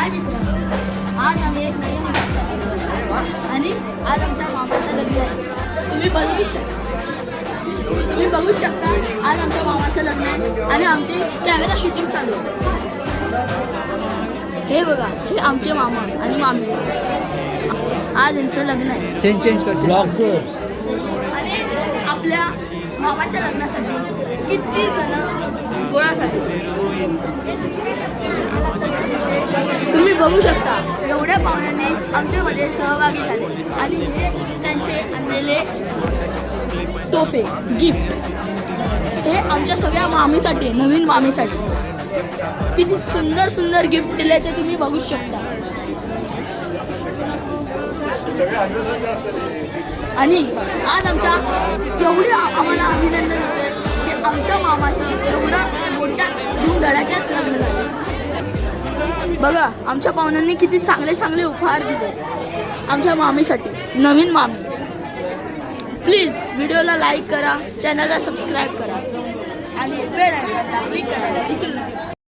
हाय मित्रांनो, आज आम्ही एक नवीन आणि आज आमच्या मामाचं लग्न आहे. तुम्ही बघू शकता आज आमच्या मामाचं लग्न आहे आणि आमची कॅमेरा शूटिंग चालू आहे. हे बघा, हे आमचे मामा आणि मामी. आज यांचं लग्न आहे. चेंज करते. आणि आपल्या मामाच्या लग्नासाठी किती जण गोळा झाले तुम्ही बघू शकता. एवढ्या पाहुण्यांनी आमच्यामध्ये सहभागी झाले आणि हे त्यांचे आणलेले तोफे गिफ्ट हे आमच्या सगळ्या मामीसाठी, नवीन मामीसाठी किती सुंदर सुंदर गिफ्ट दिले ते तुम्ही बघू शकता. आणि आज आमच्या एवढे आम्हाला अभिनंदन होतं की आमच्या मामाचं एवढं मोठ्या धूमधडाक्यात लग्न झालं. बघा, आमच्या पाहुण्यांनी किती चांगले चांगले उपहार दिले आमच्या मामीसाठी, नवीन मामी. प्लीज व्हिडिओला लाईक करा, चॅनलला सबस्क्राईब करा आणि बेल आयकॉनला क्लिक करायला विसरू नका.